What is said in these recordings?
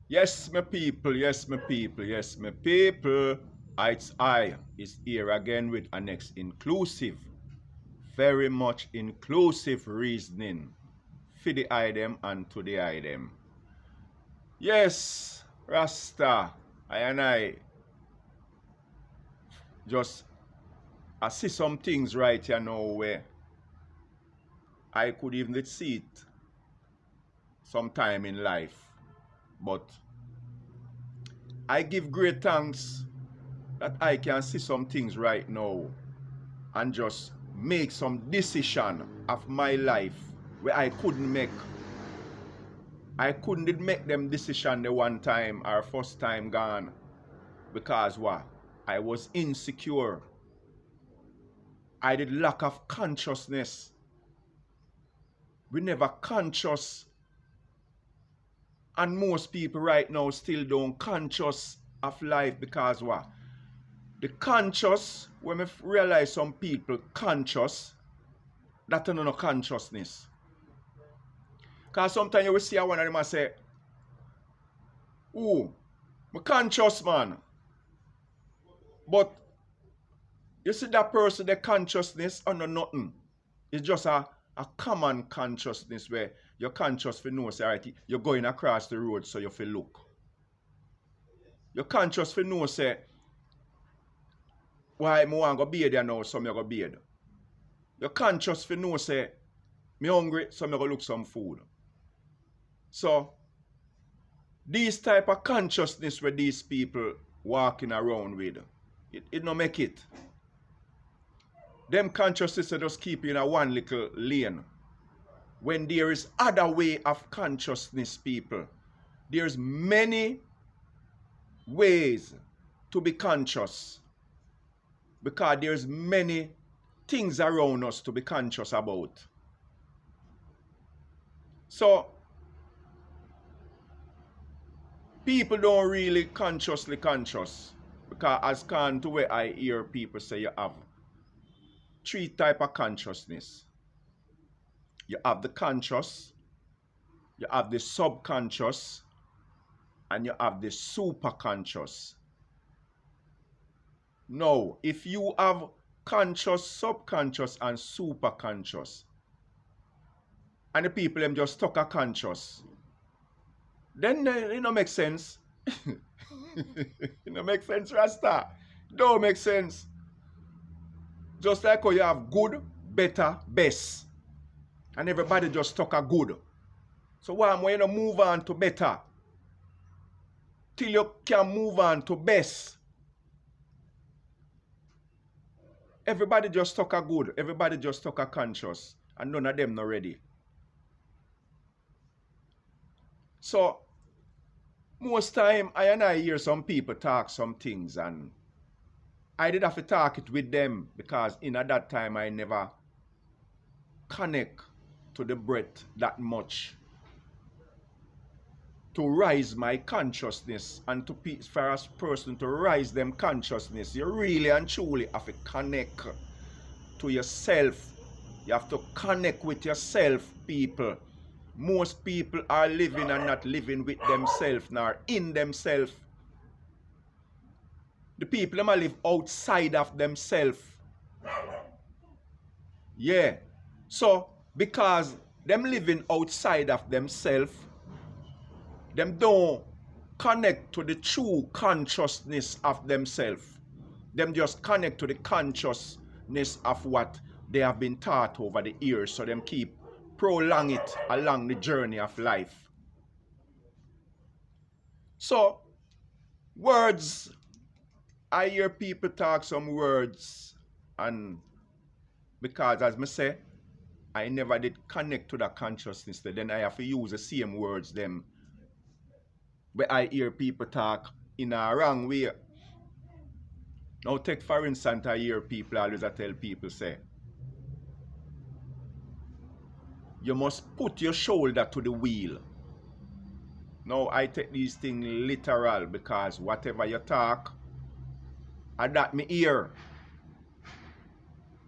Yes, my people, yes, my people, yes, my people. I is here again with a next inclusive, very much inclusive reasoning for the item and to the item. Yes, Rasta, I just I see some things right here now where I could even see it sometime in life. But I give great thanks that I can see some things right now and just make some decision of my life where I couldn't make. I couldn't make them decision the one time or first time gone because what? I was insecure. I did lack of consciousness. We never conscious, and most people right now still don't conscious of life because what? The conscious, when I realize some people conscious, that no consciousness. Because sometimes you will see one of them and say, oh, I'm conscious, man. But you see that person, the consciousness under nothing. It's just a common consciousness where you're conscious for no say, you're going across the road so you feel look. You're conscious for no say, why I want to be there now, so I'm going to be there. You're conscious for no say, me hungry, so I'm going to look some food. So, these type of consciousness where these people walking around with, it no make it. Them consciousness are just keep you in a one little lane. When there is other way of consciousness, people, there's many ways to be conscious. Because there's many things around us to be conscious about. So, people don't really consciously conscious. Because as can to where I hear people say you have three type of consciousness. You have the conscious, you have the subconscious, and you have the superconscious. Now, if you have conscious, subconscious, and superconscious, and the people them just stuck a conscious, then it don't make sense. It don't make sense, Rasta. Don't make sense. Just like how you have good, better, best. And everybody just stuck a good. So why am I going to move on to better? Till you can move on to best. Everybody just stuck a good. Everybody just stuck a conscious. And none of them not ready. So, most time, I hear some people talk some things and I did have to talk it with them because in at that time I never connect to the breath that much to rise my consciousness and to for a person to rise them consciousness. You really and truly have to connect to yourself. You have to connect with yourself, people. Most people are living and not living with themselves nor in themselves. The people them live outside of themselves. Yeah. So, because them living outside of themselves, them don't connect to the true consciousness of themselves. Them just connect to the consciousness of what they have been taught over the years. So them keep prolong it along the journey of life. So, words, I hear people talk some words, and because as me say, I never did connect to that consciousness, then I have to use the same words them where I hear people talk in a wrong way. Now take for instance, I hear people always tell people say, you must put your shoulder to the wheel. Now I take these things literal because whatever you talk, and that me hear.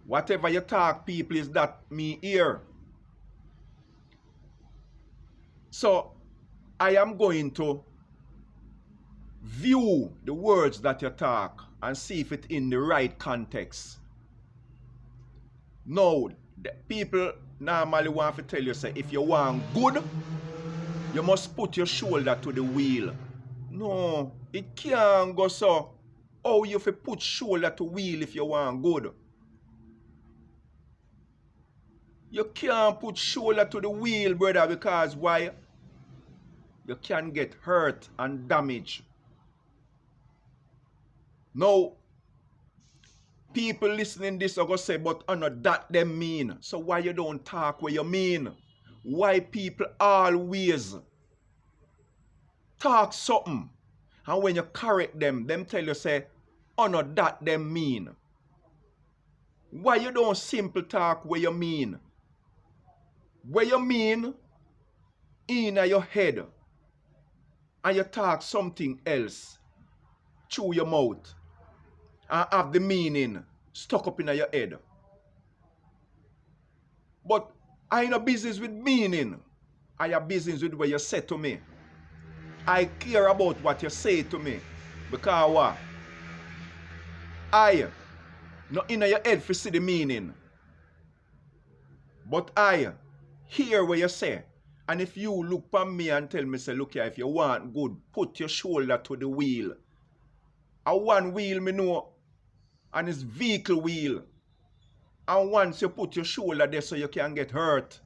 Whatever you talk, people, is that me hear. So I am going to view the words that you talk and see if it's in the right context. No, the people normally want to tell you, say, if you want good, you must put your shoulder to the wheel. No, it can't go so. Oh, you have to put shoulder to wheel if you want good. You can't put shoulder to the wheel, brother, because why? You can get hurt and damaged. Now, people listening this are going to say, but I know that them mean. So why you don't talk what you mean? Why people always talk something, and when you correct them tell you, say, oh no, that them mean. Why you don't simple talk what you mean? What you mean in your head, and you talk something else through your mouth, and have the meaning stuck up in your head. But I ain't no business with meaning. I have business with what you say to me. I care about what you say to me. Because what? I not in your head for see the meaning. But I hear what you say. And if you look at me and tell me, say, look here, if you want good, put your shoulder to the wheel. A one wheel me know, and it's vehicle wheel. And once you put your shoulder there so you can get hurt.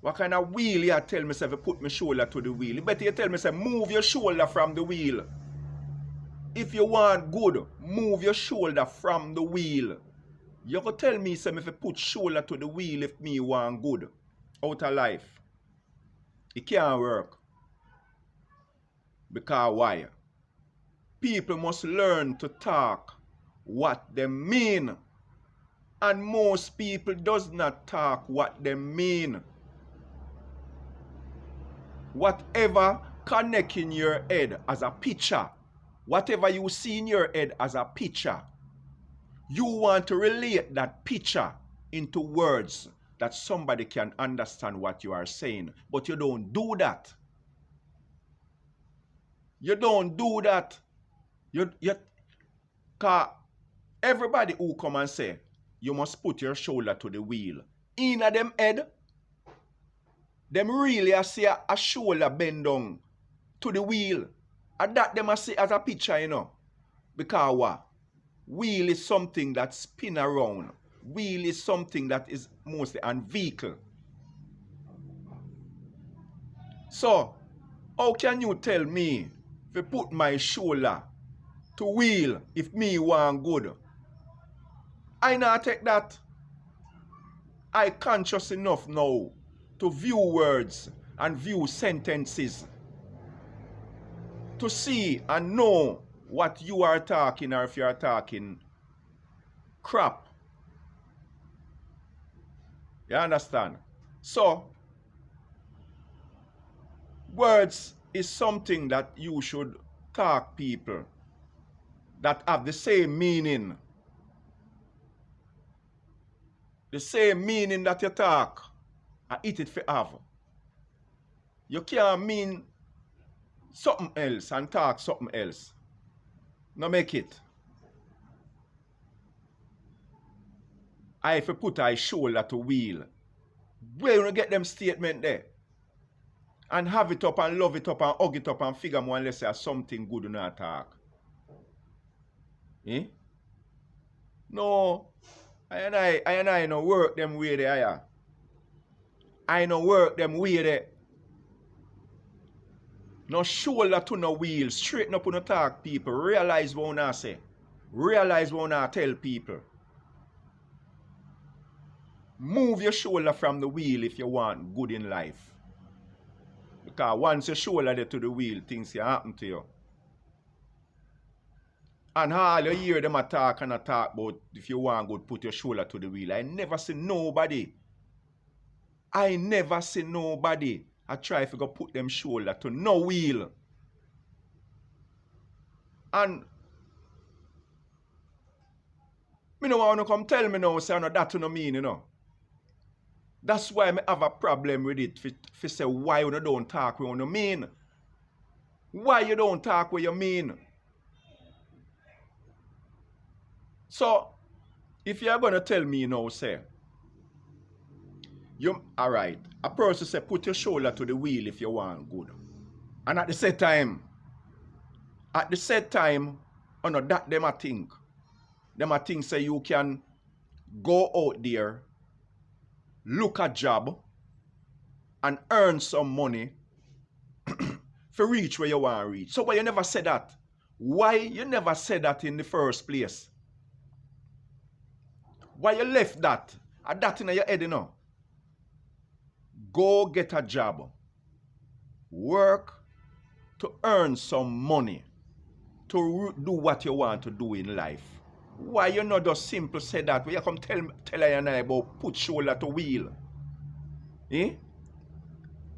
What kind of wheel you tell me, say, if you put my shoulder to the wheel? You better you tell me, say, move your shoulder from the wheel. If you want good, move your shoulder from the wheel. You can tell me, say, if you put shoulder to the wheel if me want good out of life. It can't work. Because why? People must learn to talk what they mean. And most people does not talk what they mean. Whatever connect in your head as a picture, whatever you see in your head as a picture, you want to relate that picture into words that somebody can understand what you are saying. But you don't do that. You don't do that. Because everybody who come and say, you must put your shoulder to the wheel. In a them head, them really see a shoulder bend down to the wheel. And that them see as a picture, you know. Because what? Wheel is something that spin around. Wheel is something that is mostly a vehicle. So, how can you tell me to put my shoulder to wheel if me want good? I not take that. I conscious enough now to view words and view sentences, to see and know what you are talking, or if you are talking crap. You understand? So, words is something that you should talk people that have the same meaning. The same meaning that you talk, and eat it for have. You can't mean something else and talk something else. No make it. I have to put my shoulder to wheel. Where you get them statement there? And have it up and love it up and hug it up and figure more unless there's something good in that talk. Eh? No. I no work them way there. I no work them way there. No shoulder to no wheel. Straighten up on the talk, people. Realize what I say. Realize what I tell people. Move your shoulder from the wheel if you want good in life. Because once your shoulder there to the wheel, things can happen to you. And all you hear them talk and talk about if you want good, put your shoulder to the wheel. I never see nobody. I try to go put them shoulder to no wheel. And me no want to come tell me now, say I know that no mean, you know. That's why I have a problem with it. For say why you don't talk what you mean. Why you don't talk what you mean? So, if you're going to tell me now, say, all right, a person say, put your shoulder to the wheel if you want good. And at the same time, oh no, that them a think. Them a think say you can go out there, look a job, and earn some money for reach where you want to reach. So why you never said that? Why you never said that in the first place? Why you left that? At that in your head, you know? Go get a job. Work to earn some money. To do what you want to do in life. Why you not just simple say that? Why you come tell I and I about put shoulder to wheel? Eh?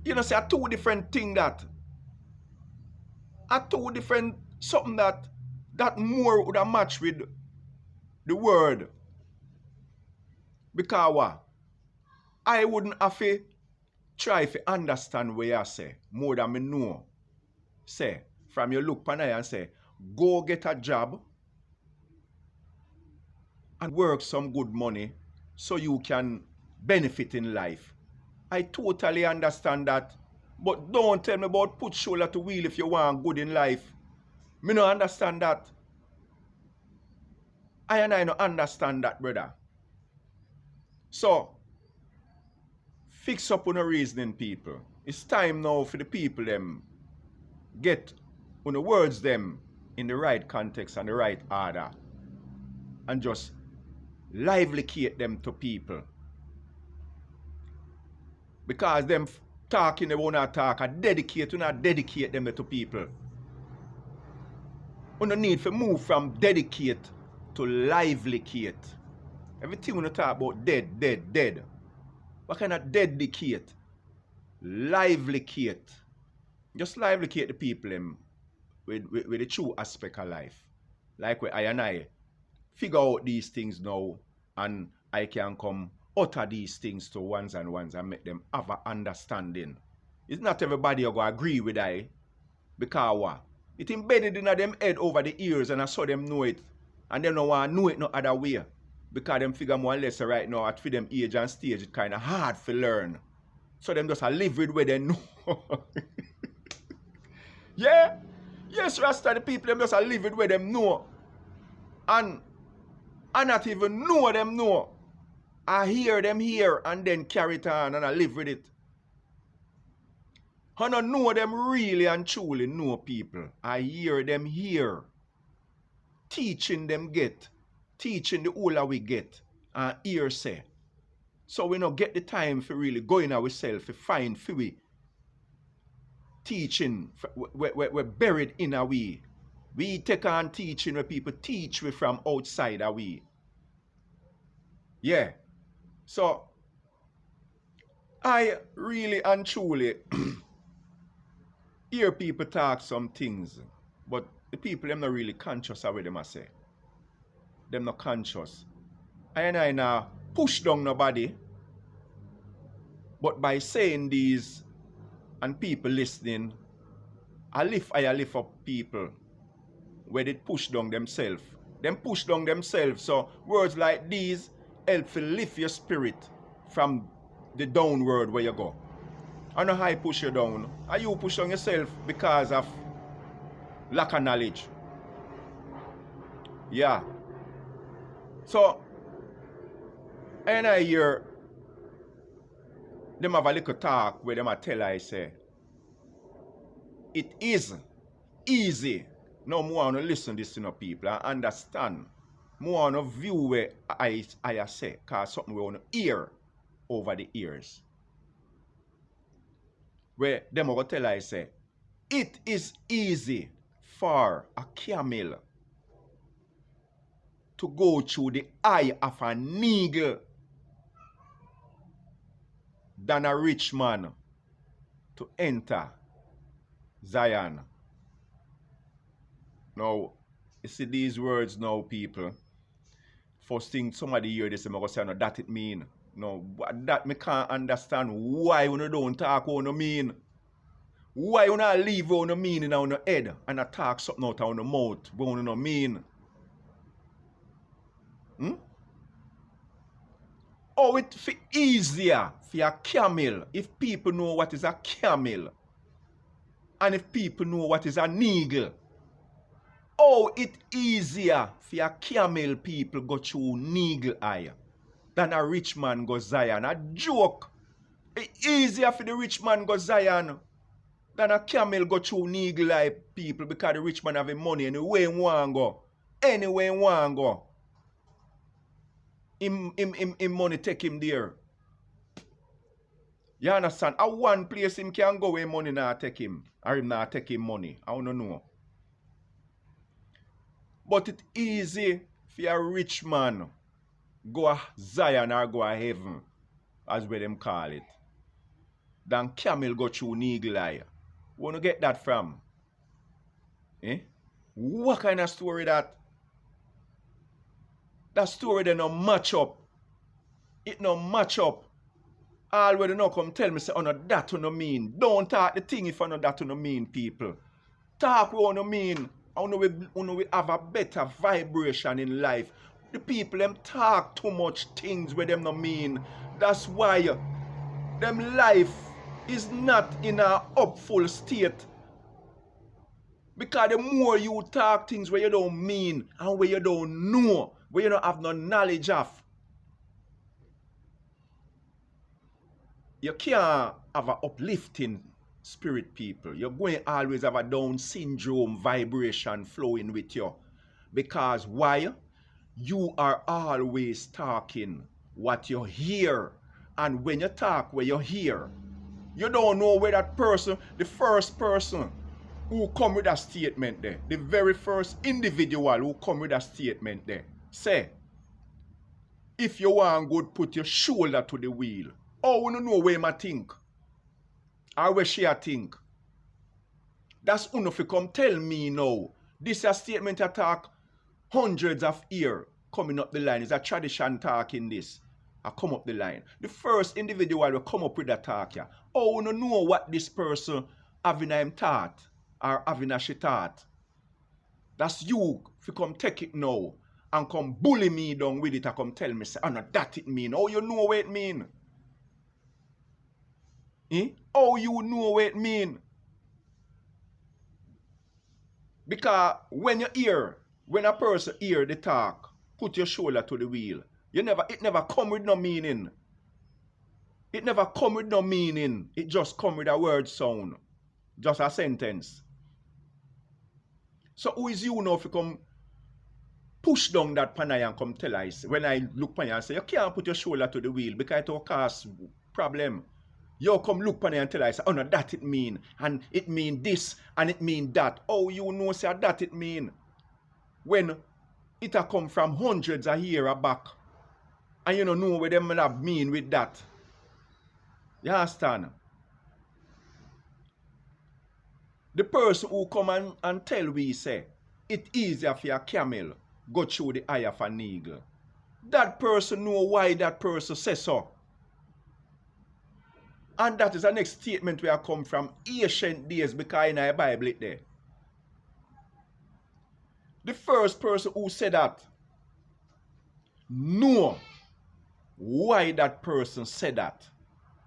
You know, say a two different thing that. A two different something that more would have matched with the word. Because what? I wouldn't have to try to understand what you say more than me know. Say, from your look pan and say, go get a job and work some good money so you can benefit in life. I totally understand that. But don't tell me about put shoulder to wheel if you want good in life. Me no understand that. I no understand that, brother. So, fix up on the reasoning, people. It's time now for the people them get on the words them in the right context and the right order. And just livelycate them to people. Because them talking they wanna talk and dedicate them to people. You no need to move from dedicate to livelycate. Everything we talk about dead. What kind of dedicate? Livelycate. Just livelycate the people with the true aspect of life. Like where I and I figure out these things now and I can come utter these things to ones and make them have an understanding. It's not everybody who going to agree with I because what? It embedded in them head over the years and I saw them know it and they don't want to know it no other way. Because them figure more or less right now at for them age and stage it's kind of hard to learn. So them just live with where they know. Yeah? Yes, Rasta, the people them just live with where them know. And I not even know them know. I hear them here and then carry it on and I live with it. I don't know them really and truly know people. I hear them here. Teaching them get. Teaching the older we get. And hear say. So we don't get the time for really going ourselves to find for we. Teaching, we're buried in a way. We take on teaching where people teach we from outside a way. Yeah. So, I really and truly hear people talk some things, but the people, them not really conscious of what them say. Them not conscious. I now push down nobody, but by saying these and people listening, I lift up people where they push down themselves. Them push down themselves. So words like these help to lift your spirit from the downward where you go. I know how I push you down. Are you push down yourself because of lack of knowledge? Yeah. So, and I hear them have a little talk where them a tell I say, it is easy. Now, I want to listen to this to people and understand. I want to view where I say, because something we want to hear over the ears. Where them will tell I say, it is easy for a camel to go through the eye of a needle than a rich man to enter Zion. Now, you see these words now, people. First thing somebody hear this, I'm going to say, no, that it mean. No, that me can't understand why you don't talk what you mean. Why you not leave what you mean in your head and talk something out of your mouth what you not mean? Hmm? Oh, it easier for a camel if people know what is a camel and if people know what is an eagle. Oh, it easier for a camel people go through eagle eye than a rich man go Zion. A joke. It easier for the rich man go Zion than a camel go through eagle eye people because the rich man have money anywhere he want go. Anywhere he want go. Him money take him there. You understand? A one place him can go where money not take him. Or him not take him money. I don't know. But it easy for a rich man go a Zion or go a heaven, as where them call it, than camel go through eagle eye. Where you get that from? Eh? What kind of story that? That story they no match up. It no match up. Already no come tell me say oh no that you no mean. Don't talk the thing if you know that you no mean, people. Talk what you no mean. I know we have a better vibration in life. The people them talk too much things where them no mean. That's why them life is not in a upful state. Because the more you talk things where you don't mean and where you don't know, where you don't have no knowledge of, you can't have an uplifting spirit, people. You're going to always have a Down syndrome vibration flowing with you. Because why? You are always talking what you hear. And when you talk what you hear, you don't know where that person, the first person who come with a statement there, the very first individual who come with a statement there, say, if you want good, put your shoulder to the wheel. Oh, we don't know where I think. Or where she think. That's enough to come tell me now. This is a statement I talk hundreds of years coming up the line. It's a tradition talk in this. I come up the line. The first individual will come up with that talk here. Oh, we don't know what this person having him thought or having a she thought. That's you if you come take it now and come bully me down with it and come tell me, say, oh no, that it mean. Oh, you know what it mean. Eh? Oh, you know what it mean. Because when a person hear the talk, put your shoulder to the wheel. It never come with no meaning. It never come with no meaning. It just come with a word sound. Just a sentence. So who is you now if you come push down that panay and come tell us, when I look pan you and say, you can't put your shoulder to the wheel because it will cause problem. You come look pan you and tell us, oh no, that it mean. And it mean this and it mean that. Oh, you know say that it mean. When it a come from hundreds of years back. And you don't know what them have mean with that. You understand? The person who come and tell we say, it easier for a camel go through the eye of an eagle. That person know why that person says so. And that is the next statement where I come from ancient days because in the Bible it there. The first person who said that know why that person said that.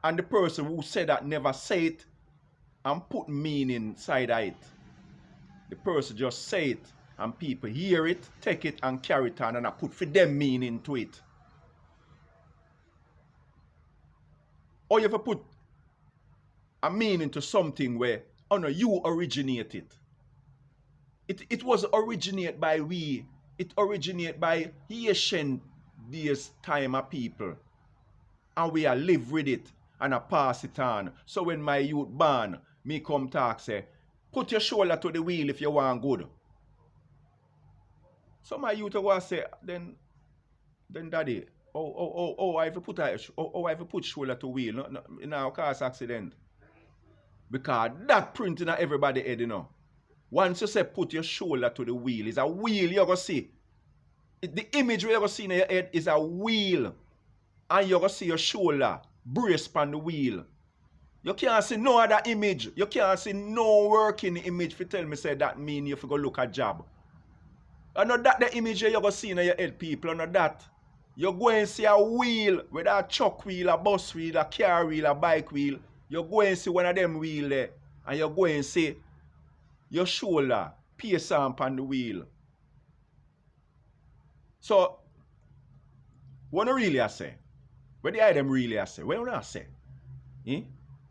And the person who said that never say it and put meaning inside of it. The person just say it and people hear it, take it and carry it on and I put for them meaning to it. Or you have to put a meaning to something where, oh no, you originate it. It was originated by we. It originated by ancient days time of people. And we are live with it and I pass it on. So when my youth born, me come talk say, put your shoulder to the wheel if you want good. So my youth will say, then daddy, I have to put shoulder to wheel, no, in our cause accident. Because that printing on everybody head, you know. Once you say put your shoulder to the wheel, it's a wheel you're going to see. The image you're going to see in your head is a wheel. And you're going to see your shoulder brace on the wheel. You can't see no other image. You can't see no working image for tell me say that mean you go look at job. I know that the image you go see in your head, people. I know that. You go and see a wheel, whether a truck wheel, a bus wheel, a car wheel, a bike wheel. You go and see one of them wheel there. And you go and see your shoulder, pierce on the wheel. So, what do really I say? What the item really I say? What do I say? Eh?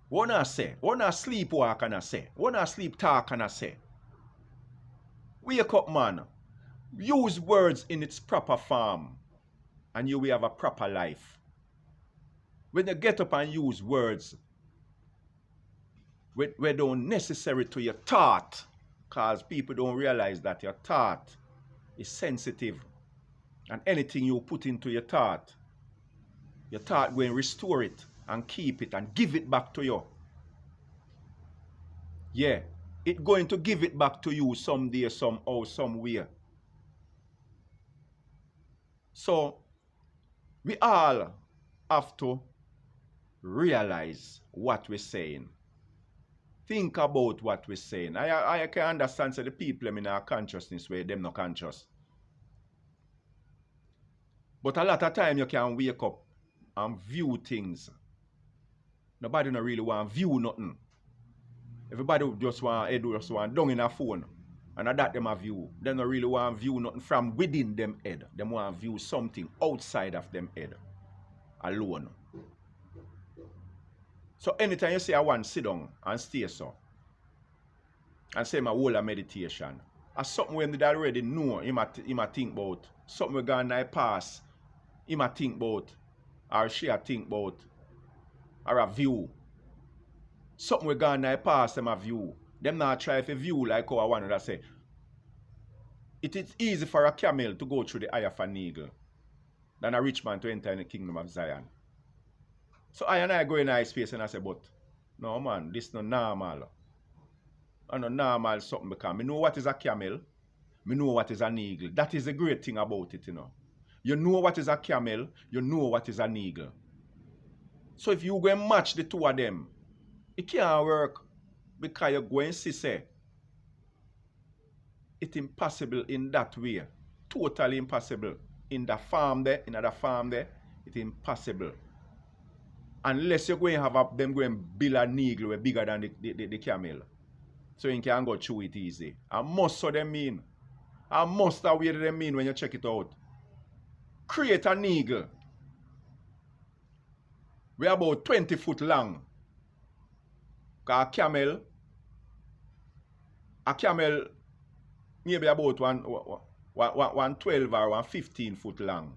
What do I say? What do I sleepwalk and I say? What do I sleep talk and I say? Wake up, man. Use words in its proper form, and you will have a proper life. When you get up and use words where don't necessary to your thought, because people don't realize that your thought is sensitive, and anything you put into your thought will restore it and keep it and give it back to you. Yeah, it's going to give it back to you someday, somehow, somewhere. So, we all have to realize what we're saying. Think about what we're saying. I can understand so the people in our consciousness where them not conscious. But a lot of time you can wake up and view things. Nobody not really want to view nothing. Everybody just want down in a phone. And that them a view. They don't really want to view nothing from within them head. They want to view something outside of them head. Alone. So anytime you say I want to sit down and stay so, and say my whole meditation, as something when they already know, he might think about, something we gonna pass, he might think about, or she think about, or a view. Something we gonna pass them a view. Them not try to view like how I want to say. It is easy for a camel to go through the eye of an eagle than a rich man to enter in the kingdom of Zion. So I go in a space and I say, but no man, this no normal. And no normal something because I know what is a camel, I know what is an eagle. That is the great thing about it, you know. You know what is a camel, you know what is an eagle. So if you go and match the two of them, it can't work because you're going to say it's impossible in that way. Totally impossible. In the farm there, in another farm there, it's impossible. Unless you're going to have them going to build an eagle bigger than the camel. So you can go through it easy. And most of them mean. And most of what they mean when you check it out. Create an eagle. We're about 20 foot long. Because a camel maybe about 112 or 115 foot long.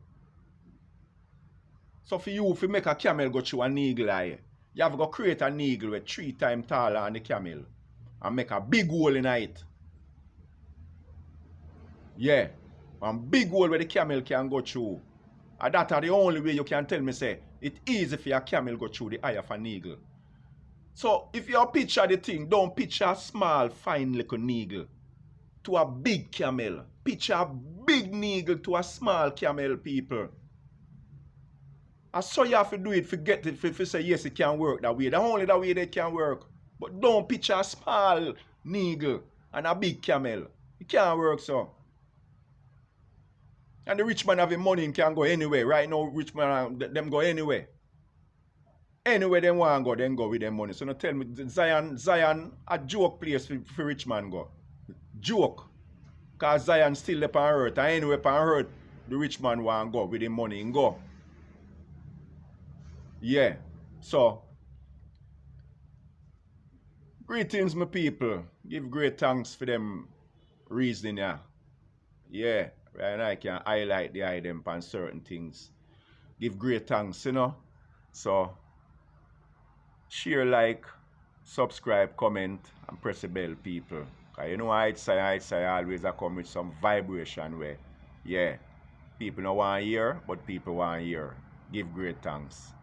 So for you, if you make a camel go through an eagle eye, you have to go create an eagle with 3 times taller than the camel. And make a big hole in it. Yeah. One big hole where the camel can go through. And that's the only way you can tell me say, it's easy for a camel go through the eye of an eagle. So if you picture the thing, don't picture a small, fine little eagle to a big camel. Picture a big eagle to a small camel, people. And so you have to do it, forget it, if you say yes, it can work that way. The only that way they can work. But don't picture a small eagle and a big camel. It can't work so. And the rich man having money can go anywhere. Right now, rich man, them go anywhere. Anywhere they want to go, then go with them money. So now tell me, Zion, a joke place for rich man go. Joke. Because Zion still up on earth. And anywhere on earth, the rich man want to go with him money and go. Yeah. So, greetings, my people. Give great thanks for them reasoning, yeah. Yeah. Right now I can highlight the item on certain things. Give great thanks, you know. So, share, like, subscribe, comment, and press the bell, people. Because you know I always come with some vibration where, yeah, people don't want to hear, but people want to hear. Give great thanks.